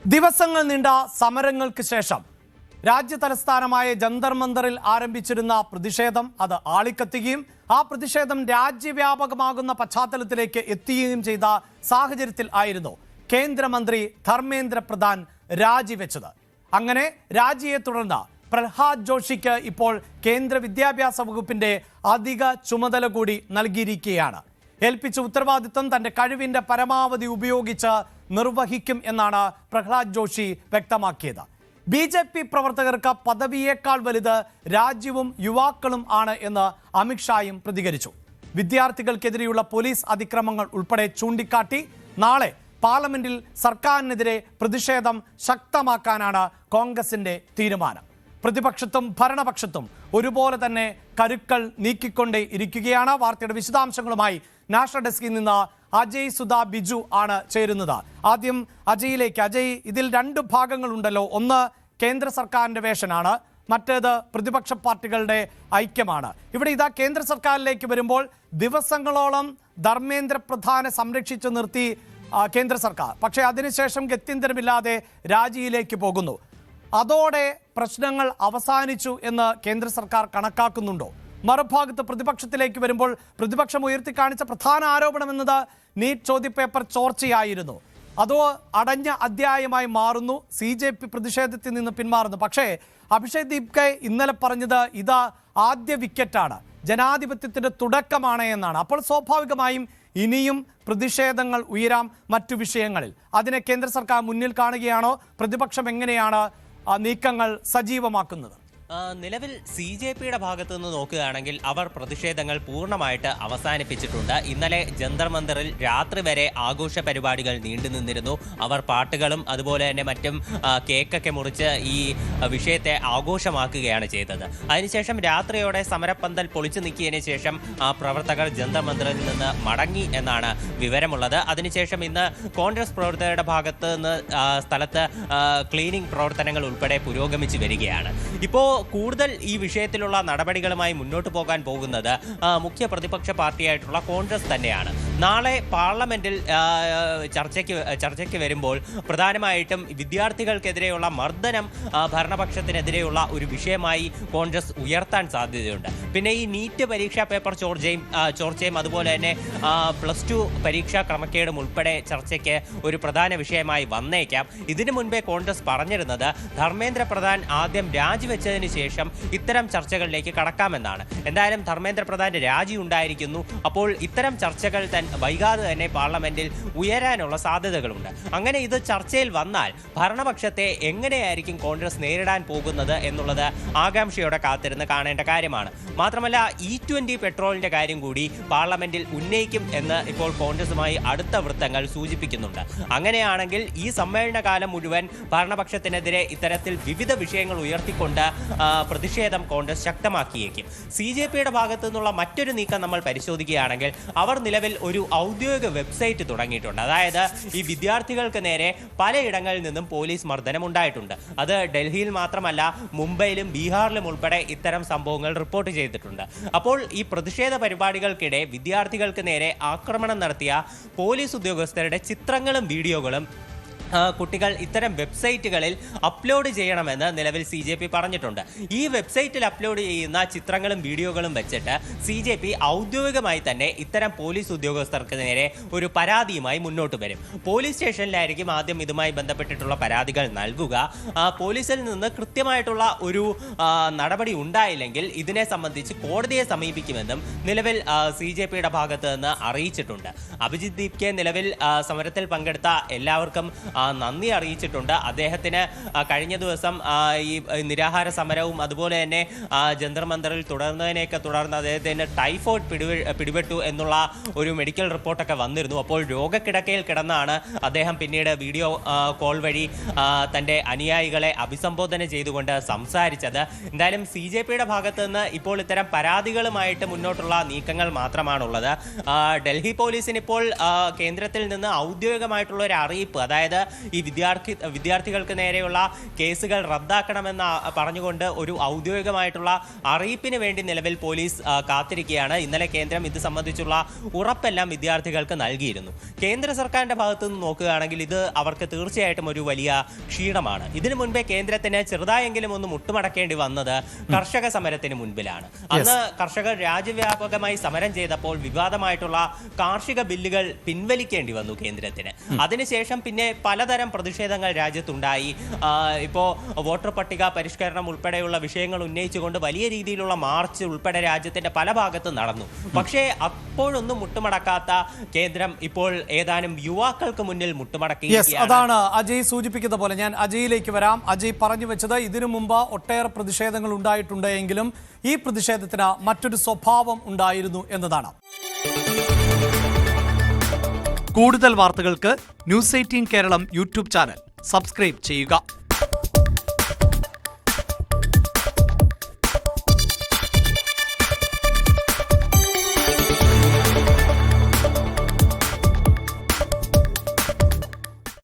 ദിവസങ്ങൾ നീണ്ട സമരങ്ങൾക്ക് ശേഷം രാജ്യ തലസ്ഥാനമായ ജന്തർ മന്ദറിൽ ആരംഭിച്ചിരുന്ന പ്രതിഷേധം അത് ആളിക്കത്തുകയും ആ പ്രതിഷേധം രാജ്യവ്യാപകമാകുന്ന പശ്ചാത്തലത്തിലേക്ക് എത്തുകയും ചെയ്ത സാഹചര്യത്തിൽ ആയിരുന്നു കേന്ദ്രമന്ത്രി ധർമ്മേന്ദ്ര പ്രധാൻ രാജിവെച്ചത്. അങ്ങനെ രാജിയെ തുടർന്ന് പ്രഹ്ലാദ് ജോഷിക്ക് ഇപ്പോൾ കേന്ദ്ര വിദ്യാഭ്യാസ വകുപ്പിന്റെ അധിക ചുമതല കൂടി നൽകിയിരിക്കുകയാണ്. ഏൽപ്പിച്ച ഉത്തരവാദിത്വം തന്റെ കഴിവിന്റെ പരമാവധി ഉപയോഗിച്ച് നിർവഹിക്കും എന്നാണ് പ്രഹ്ലാദ് ജോഷി വ്യക്തമാക്കിയത്. ബി.ജെ.പി. പ്രവർത്തകർക്ക് പദവിയേക്കാൾ വലുത് രാജ്യവും യുവാക്കളും ആണ് എന്ന് അമിത്ഷായും പ്രതികരിച്ചു. വിദ്യാർത്ഥികൾക്കെതിരെയുള്ള പോലീസ് അതിക്രമങ്ങൾ ഉൾപ്പെടെ ചൂണ്ടിക്കാട്ടി നാളെ പാർലമെന്റിൽ സർക്കാരിനെതിരെ പ്രതിഷേധം ശക്തമാക്കാനാണ് കോൺഗ്രസിന്റെ തീരുമാനം. പ്രതിപക്ഷത്തും ഭരണപക്ഷത്തും ഒരുപോലെ തന്നെ കരുക്കൾ നീക്കിക്കൊണ്ടേ ഇരിക്കുകയാണ്. വാർത്തയുടെ വിശദാംശങ്ങളുമായി നാഷണൽ ഡെസ്കിൽ നിന്ന് അജയ് സുധ ബിജു ആണ് ചേരുന്നത്. ആദ്യം അജയിലേക്ക്. അജയ്, ഇതിൽ രണ്ട് ഭാഗങ്ങളുണ്ടല്ലോ. ഒന്ന് കേന്ദ്ര സർക്കാരിന്റെ വേഷനാണ്, മറ്റേത് പ്രതിപക്ഷ പാർട്ടികളുടെ ഐക്യമാണ്. ഇവിടെ ഇതാ കേന്ദ്ര സർക്കാരിലേക്ക് വരുമ്പോൾ ദിവസങ്ങളോളം ധർമ്മേന്ദ്ര പ്രധാനെ സംരക്ഷിച്ചു നിർത്തി കേന്ദ്ര സർക്കാർ. പക്ഷേ അതിനുശേഷം ഗത്യന്തരമില്ലാതെ രാജിയിലേക്ക് പോകുന്നു. അതോടെ പ്രശ്നങ്ങൾ അവസാനിച്ചു എന്ന് കേന്ദ്ര സർക്കാർ കണക്കാക്കുന്നുണ്ടോ? മറുഭാഗത്ത് പ്രതിപക്ഷത്തിലേക്ക് വരുമ്പോൾ പ്രതിപക്ഷം ഉയർത്തിക്കാണിച്ച പ്രധാന ആരോപണം എന്നത് നീറ്റ് ചോദ്യപേപ്പർ ചോർച്ചയായിരുന്നു. അതോ അടഞ്ഞ അധ്യായമായി മാറുന്നു, CJP പ്രതിഷേധത്തിൽ നിന്ന് പിന്മാറുന്നു. പക്ഷേ അഭിഷേക് ദീപ്കെ ഇന്നലെ പറഞ്ഞത് ഇത് ആദ്യ വിക്കറ്റാണ്, ജനാധിപത്യത്തിന്റെ തുടക്കമാണ് എന്നാണ്. അപ്പോൾ സ്വാഭാവികമായും ഇനിയും പ്രതിഷേധങ്ങൾ ഉയരാം മറ്റു വിഷയങ്ങളിൽ. അതിനെ കേന്ദ്ര സർക്കാർ മുന്നിൽ കാണുകയാണോ? പ്രതിപക്ഷം എങ്ങനെയാണ് നീക്കങ്ങൾ സജീവമാക്കുന്നത്? നിലവിൽ CJPയുടെ ഭാഗത്തു നിന്ന് നോക്കുകയാണെങ്കിൽ അവർ പ്രതിഷേധങ്ങൾ പൂർണ്ണമായിട്ട് അവസാനിപ്പിച്ചിട്ടുണ്ട്. ഇന്നലെ ജന്തർ മന്ദറിൽ രാത്രി വരെ ആഘോഷ പരിപാടികൾ നീണ്ടുനിന്നിരുന്നു. അവർ പാട്ടുകളും അതുപോലെ തന്നെ മറ്റും കേക്കൊക്കെ മുറിച്ച് ഈ വിഷയത്തെ ആഘോഷമാക്കുകയാണ് ചെയ്തത്. അതിനുശേഷം രാത്രിയോടെ സമരപ്പന്തൽ പൊളിച്ചു നീക്കിയതിന് ശേഷം പ്രവർത്തകർ ജന്തർ മന്ദറിൽ നിന്ന് മടങ്ങി എന്നാണ് വിവരമുള്ളത്. അതിനുശേഷം ഇന്ന് കോൺഗ്രസ് പ്രവർത്തകരുടെ ഭാഗത്ത് നിന്ന് സ്ഥലത്ത് ക്ലീനിംഗ് പ്രവർത്തനങ്ങൾ ഉൾപ്പെടെ പുരോഗമിച്ചു വരികയാണ്. ഇപ്പോൾ കൂടുതൽ ഈ വിഷയത്തിലുള്ള നടപടികളുമായി മുന്നോട്ട് പോകാൻ പോകുന്നത് മുഖ്യ പാർട്ടിയായിട്ടുള്ള കോൺഗ്രസ് തന്നെയാണ്. നാളെ പാർലമെന്റിൽ ചർച്ചയ്ക്ക് വരുമ്പോൾ പ്രധാനമായിട്ടും വിദ്യാർത്ഥികൾക്കെതിരെയുള്ള മർദ്ദനം ഭരണപക്ഷത്തിനെതിരെയുള്ള ഒരു വിഷയമായി കോൺഗ്രസ് ഉയർത്താൻ സാധ്യതയുണ്ട്. പിന്നെ ഈ നീറ്റ് പരീക്ഷാ പേപ്പർ ചോർച്ചയും അതുപോലെ തന്നെ +2 പരീക്ഷാ ക്രമക്കേടും ഉൾപ്പെടെ ചർച്ചയ്ക്ക് ഒരു പ്രധാന വിഷയമായി വന്നേക്കാം. ഇതിനു മുൻപേ കോൺഗ്രസ് പറഞ്ഞിരുന്നത് ധർമ്മേന്ദ്ര പ്രധാൻ ആദ്യം രാജിവെച്ചതിന് ശേഷം ഇത്തരം ചർച്ചകളിലേക്ക് കടക്കാമെന്നാണ്. എന്തായാലും ധർമ്മേന്ദ്ര പ്രധാന്റെ രാജി ഉണ്ടായിരിക്കുന്നു. അപ്പോൾ ഇത്തരം ചർച്ചകൾ വൈകാതെ തന്നെ പാർലമെന്റിൽ ഉയരാനുള്ള സാധ്യതകളുണ്ട്. അങ്ങനെ ഇത് ചർച്ചയിൽ വന്നാൽ ഭരണപക്ഷത്തെ എങ്ങനെയായിരിക്കും കോൺഗ്രസ് നേരിടാൻ പോകുന്നത് എന്നുള്ളത് ആകാംക്ഷയോടെ കാത്തിരുന്ന് കാണേണ്ട കാര്യമാണ്. മാത്രമല്ല E20 പെട്രോളിന്റെ കാര്യം കൂടി പാർലമെന്റിൽ ഉന്നയിക്കും എന്ന് ഇപ്പോൾ കോൺഗ്രസുമായി അടുത്ത വൃത്തങ്ങൾ സൂചിപ്പിക്കുന്നുണ്ട്. അങ്ങനെയാണെങ്കിൽ ഈ സമ്മേളന കാലം മുഴുവൻ ഭരണപക്ഷത്തിനെതിരെ ഇത്തരത്തിൽ വിവിധ വിഷയങ്ങൾ ഉയർത്തിക്കൊണ്ട് പ്രതിഷേധം കോൺഗ്രസ് ശക്തമാക്കിയേക്കും. CJPയുടെ ഭാഗത്തു നിന്നുള്ള മറ്റൊരു നീക്കം നമ്മൾ പരിശോധിക്കുകയാണെങ്കിൽ അവർ നിലവിൽ ഒരു ഔദ്യോഗിക വെബ്സൈറ്റ് തുടങ്ങിയിട്ടുണ്ട്. അതായത് ഈ വിദ്യാർത്ഥികൾക്ക് നേരെ പലയിടങ്ങളിൽ നിന്നും പോലീസ് മർദ്ദനം ഉണ്ടായിട്ടുണ്ട്. അത് ഡൽഹിയിൽ മാത്രമല്ല മുംബൈയിലും ബീഹാറിലും ഉൾപ്പെടെ ഇത്തരം സംഭവങ്ങൾ റിപ്പോർട്ട് ചെയ്തിട്ടുണ്ട്. അപ്പോൾ ഈ പ്രതിഷേധ പരിപാടികൾക്കിടെ വിദ്യാർത്ഥികൾക്ക് നേരെ ആക്രമണം നടത്തിയ പോലീസ് ഉദ്യോഗസ്ഥരുടെ ചിത്രങ്ങളും വീഡിയോകളും കുട്ടികൾ ഇത്തരം വെബ്സൈറ്റുകളിൽ അപ്ലോഡ് ചെയ്യണമെന്ന് നിലവിൽ CJP പറഞ്ഞിട്ടുണ്ട്. ഈ വെബ്സൈറ്റിൽ അപ്ലോഡ് ചെയ്യുന്ന ചിത്രങ്ങളും വീഡിയോകളും വെച്ചിട്ട് CJP ഔദ്യോഗികമായി തന്നെ ഇത്തരം പോലീസ് ഉദ്യോഗസ്ഥർക്ക് നേരെ ഒരു പരാതിയുമായി മുന്നോട്ട് വരും. പോലീസ് സ്റ്റേഷനിലായിരിക്കും ആദ്യം ഇതുമായി ബന്ധപ്പെട്ടിട്ടുള്ള പരാതികൾ നൽകുക. പോലീസിൽ നിന്ന് കൃത്യമായിട്ടുള്ള ഒരു നടപടി ഉണ്ടായില്ലെങ്കിൽ ഇതിനെ സംബന്ധിച്ച് കോടതിയെ സമീപിക്കുമെന്നും നിലവിൽ CJPയുടെ ഭാഗത്ത് നിന്ന് അറിയിച്ചിട്ടുണ്ട്. അഭിജിത് ദീപ്കെ നിലവിൽ സമരത്തിൽ പങ്കെടുത്ത എല്ലാവർക്കും നന്ദി അറിയിച്ചിട്ടുണ്ട്. അദ്ദേഹത്തിന് കഴിഞ്ഞ ദിവസം ഈ നിരാഹാര സമരവും അതുപോലെ തന്നെ ജന്തർ മന്ദറിൽ തുടർന്നതിനെയൊക്കെ തുടർന്ന് അദ്ദേഹത്തിന് ടൈഫോയിഡ് പിടിപെട്ടു എന്നുള്ള ഒരു മെഡിക്കൽ റിപ്പോർട്ടൊക്കെ വന്നിരുന്നു. അപ്പോൾ രോഗക്കിടക്കയിൽ കിടന്നാണ് അദ്ദേഹം പിന്നീട് വീഡിയോ കോൾ വഴി തൻ്റെ അനുയായികളെ അഭിസംബോധന ചെയ്തുകൊണ്ട് സംസാരിച്ചത്. എന്തായാലും CJPയുടെ ഭാഗത്ത് നിന്ന് ഇപ്പോൾ ഇത്തരം പരാതികളുമായിട്ട് മുന്നോട്ടുള്ള നീക്കങ്ങൾ മാത്രമാണുള്ളത്. ഡൽഹി പോലീസിന് ഇപ്പോൾ കേന്ദ്രത്തിൽ നിന്ന് ഔദ്യോഗികമായിട്ടുള്ള ഒരു അറിയിപ്പ്, അതായത് ഈ വിദ്യാർത്ഥികൾക്ക് നേരെയുള്ള കേസുകൾ റദ്ദാക്കണമെന്ന് പറഞ്ഞുകൊണ്ട് ഒരു ഔദ്യോഗികമായിട്ടുള്ള അറിയിപ്പിന് വേണ്ടി നിലവിൽ പോലീസ് കാത്തിരിക്കുകയാണ്. ഇന്നലെ കേന്ദ്രം ഇത് സംബന്ധിച്ചുള്ള ഉറപ്പെല്ലാം വിദ്യാർത്ഥികൾക്ക് നൽകിയിരുന്നു. കേന്ദ്ര സർക്കാരിന്റെ ഭാഗത്തു നിന്ന് നോക്കുകയാണെങ്കിൽ ഇത് അവർക്ക് തീർച്ചയായിട്ടും ഒരു വലിയ ക്ഷീണമാണ്. ഇതിനു മുൻപേ കേന്ദ്രത്തിന് ചെറുതായെങ്കിലും ഒന്ന് മുട്ടുമടക്കേണ്ടി വന്നത് കർഷക സമരത്തിന് മുൻപിലാണ്. അന്ന് കർഷകർ രാജ്യവ്യാപകമായി സമരം ചെയ്തപ്പോൾ വിവാദമായിട്ടുള്ള കാർഷിക ബില്ലുകൾ പിൻവലിക്കേണ്ടി വന്നു കേന്ദ്രത്തിന്. അതിനുശേഷം പിന്നെ പലതരം പ്രതിഷേധങ്ങൾ രാജ്യത്തുണ്ടായി. ഇപ്പോ വോട്ടർ പട്ടിക പരിഷ്കരണം ഉൾപ്പെടെയുള്ള വിഷയങ്ങൾ ഉന്നയിച്ചുകൊണ്ട് വലിയ രീതിയിലുള്ള മാർച്ച് ഉൾപ്പെടെ രാജ്യത്തിന്റെ പല ഭാഗത്തും നടന്നു. പക്ഷേ അപ്പോഴൊന്നും മുട്ടുമടക്കാത്ത കേന്ദ്രം ഇപ്പോൾ ഏതാനും യുവാക്കൾക്ക് മുന്നിൽ മുട്ടുമടക്കുകയാണ്. അതാണ് അജയ് സൂചിപ്പിക്കുന്ന പോലെ. ഞാൻ അജയിലേക്ക് വരാം. അജയ് പറഞ്ഞു വെച്ചത് ഇതിനു മുമ്പ് ഒട്ടേറെ പ്രതിഷേധങ്ങൾ ഉണ്ടായിട്ടുണ്ടെങ്കിലും ഈ പ്രതിഷേധത്തിന് മറ്റൊരു സ്വഭാവം ഉണ്ടായിരുന്നു എന്നതാണ്. കൂടുതൽ വാർത്തകൾക്ക് news 18 Keralam YouTube channel subscribe ചെയ്യുക.